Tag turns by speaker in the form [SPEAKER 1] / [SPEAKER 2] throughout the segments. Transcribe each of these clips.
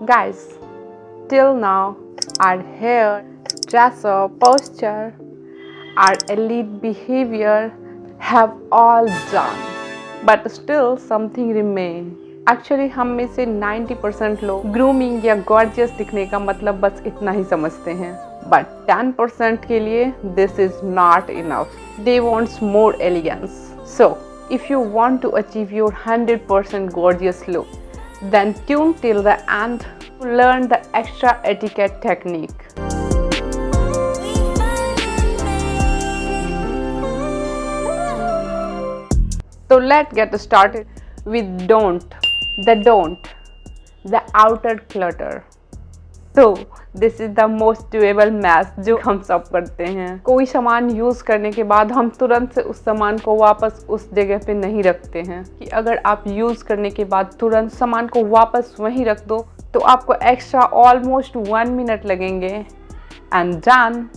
[SPEAKER 1] Guys, till now, our hair, dress up, posture, our elite behavior have all done, but still something remain. Actually हम में से 90% लोग grooming या gorgeous दिखने का मतलब बस इतना ही समझते हैं, बट 10% के लिए this is not enough. They wants more elegance. So if you want to achieve your 100% gorgeous look, then tune till the end to learn the extra etiquette technique. So let's get started with the outer clutter. So this is the most doable mess जो हम सब करते हैं. कोई सामान use करने के बाद हम तुरंत से उस सामान को वापस उस जगह पे नहीं रखते हैं कि अगर आप यूज़ करने के बाद तुरंत सामान को वापस वहीं रख दो तो आपको एक्स्ट्रा ऑलमोस्ट 1 मिनट लगेंगे एंड डन.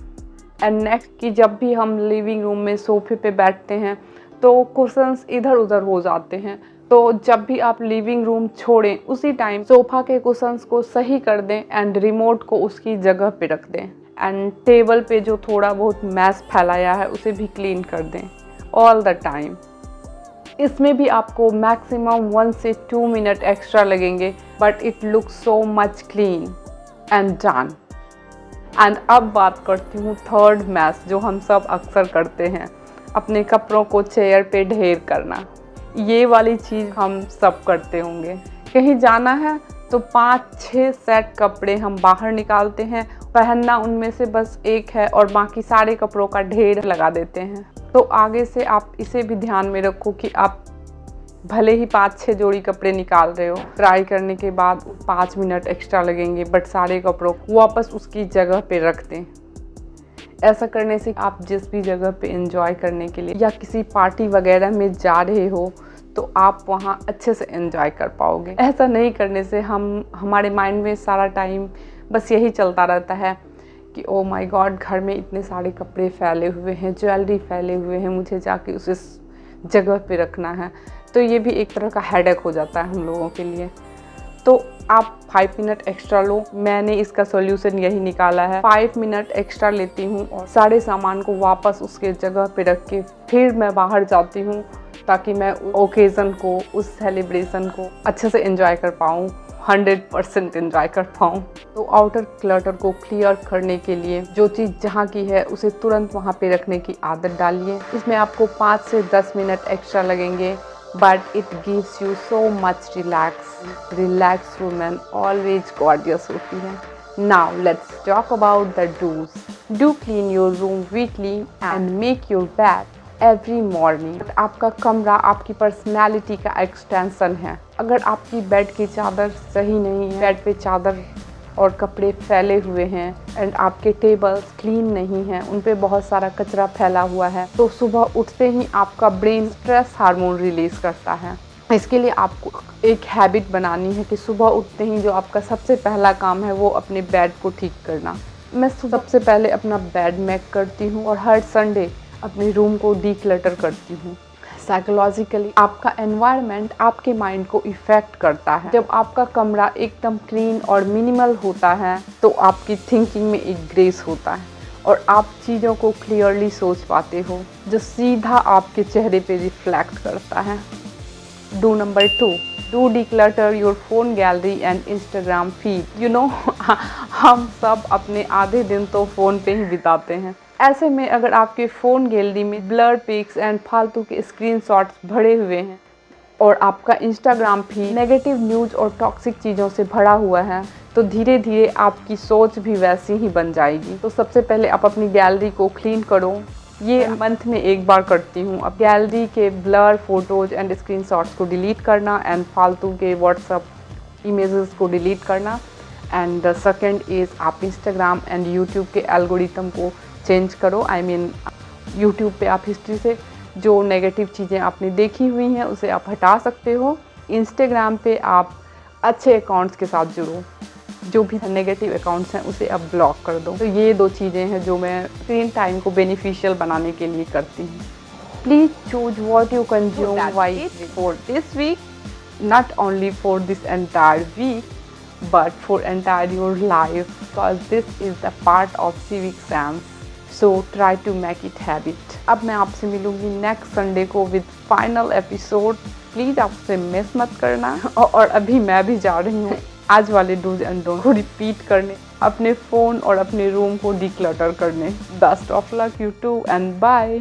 [SPEAKER 1] एंड नेक्स्ट कि जब भी हम लिविंग रूम में सोफे पे बैठते हैं तो कुशन्स इधर उधर हो जाते हैं. तो जब भी आप लिविंग रूम छोड़ें उसी टाइम सोफ़ा के कुशन्स को सही कर दें एंड रिमोट को उसकी जगह पे रख दें एंड टेबल पे जो थोड़ा बहुत मैस फैलाया है उसे भी क्लीन कर दें ऑल द टाइम. इसमें भी आपको मैक्सिमम 1 से 2 मिनट एक्स्ट्रा लगेंगे but it looks so much clean and done. And अब बात करती हूँ थर्ड मैस जो हम सब अक्सर करते हैं, अपने कपड़ों को चेयर पे ढेर करना. ये वाली चीज़ हम सब करते होंगे. कहीं जाना है तो 5-6 सेट कपड़े हम बाहर निकालते हैं, पहनना उनमें से बस एक है और बाकी सारे कपड़ों का ढेर लगा देते हैं. तो आगे से आप इसे भी ध्यान में रखो कि आप भले ही 5-6 जोड़ी कपड़े निकाल रहे हो, ट्राई करने के बाद 5 मिनट एक्स्ट्रा लगेंगे बट सारे कपड़ों को वापस उसकी जगह पे रख दें. ऐसा करने से आप जिस भी जगह पे एंजॉय करने के लिए या किसी पार्टी वगैरह में जा रहे हो तो आप वहाँ अच्छे से एंजॉय कर पाओगे. ऐसा नहीं करने से हमारे माइंड में सारा टाइम बस यही चलता रहता है कि ओ माय गॉड घर में इतने सारे कपड़े फैले हुए हैं, ज्वेलरी फैले हुए हैं, मुझे जाके उसे जगह पे रखना है. तो ये भी एक तरह का हेडेक हो जाता है हम लोगों के लिए. तो आप 5 मिनट एक्स्ट्रा लो. मैंने इसका सॉल्यूशन यही निकाला है. 5 मिनट एक्स्ट्रा लेती हूँ और सारे सामान को वापस उसके जगह पे रख के फिर मैं बाहर जाती हूँ ताकि मैं ओकेज़न को, उस सेलिब्रेशन को अच्छे से एंजॉय कर पाऊँ, 100% एंजॉय कर पाऊँ. तो आउटर क्लटर को क्लियर करने के लिए जो चीज़ जहाँ की है उसे तुरंत वहाँ पे रखने की आदत डालिए. इसमें आपको 5 से 10 मिनट एक्स्ट्रा लगेंगे but it gives you so much relaxed woman always gorgeous होती है. Now let's talk about the do's. Do clean your room weekly and make your bed every morning. आपका कमरा आपकी पर्सनैलिटी का एक्सटेंशन है. अगर आपकी बेड की चादर सही नहीं है, बेड पे चादर और कपड़े फैले हुए हैं एंड आपके टेबल्स क्लीन नहीं हैं, उन पे बहुत सारा कचरा फैला हुआ है, तो सुबह उठते ही आपका ब्रेन स्ट्रेस हार्मोन रिलीज़ करता है. इसके लिए आपको एक हैबिट बनानी है कि सुबह उठते ही जो आपका सबसे पहला काम है वो अपने बेड को ठीक करना. मैं सबसे पहले अपना बेड मेक करती हूँ और हर संडे अपने रूम को डीक्लटर करती हूँ. साइकोलॉजिकली आपका एनवायरनमेंट आपके माइंड को इफ़ेक्ट करता है. जब आपका कमरा एकदम क्लीन और मिनिमल होता है तो आपकी थिंकिंग में एक ग्रेस होता है और आप चीज़ों को क्लियरली सोच पाते हो जो सीधा आपके चेहरे पे रिफ्लेक्ट करता है. Do number 2, do declutter your phone gallery and Instagram feed. You know हम सब अपने आधे दिन तो फ़ोन पे ही बिताते हैं. ऐसे में अगर आपके फ़ोन गैलरी में ब्लर पिक्स एंड फालतू के स्क्रीनशॉट्स भरे हुए हैं और आपका इंस्टाग्राम फीड नेगेटिव न्यूज़ और टॉक्सिक चीज़ों से भरा हुआ है तो धीरे धीरे आपकी सोच भी वैसी ही बन जाएगी. तो सबसे पहले आप अपनी गैलरी को क्लीन करो. ये मंथ में एक बार करती हूँ. अब गैलरी के ब्लर फोटोज़ एंड स्क्रीनशॉट्स को डिलीट करना एंड फालतू के व्हाट्सएप इमेजेस को डिलीट करना. एंड द सेकेंड इज़ आप इंस्टाग्राम एंड यूट्यूब के एल्गोरिथम को चेंज करो. आई मीन यूट्यूब पे आप हिस्ट्री से जो नेगेटिव चीज़ें आपने देखी हुई हैं उसे आप हटा सकते हो. इंस्टाग्राम पे आप अच्छे अकाउंट्स के साथ जुड़ो, जो भी नेगेटिव अकाउंट्स हैं उसे आप ब्लॉक कर दो. तो ये 2 चीज़ें हैं जो मैं स्क्रीन टाइम को बेनिफिशियल बनाने के लिए करती हूँ. Please choose what you consume wise for this week, not only for this entire week, but for entire your life, because this is the part of civic sense. So try to make it habit. अब मैं आपसे मिलूंगी next Sunday को with final episode. Please आपसे miss मत करना। और अभी मैं भी जा रही हूँ आज वाले डूज एंड डोंट को रिपीट करने, अपने फ़ोन और अपने रूम को डिक्लटर करने। Best of luck you too and bye.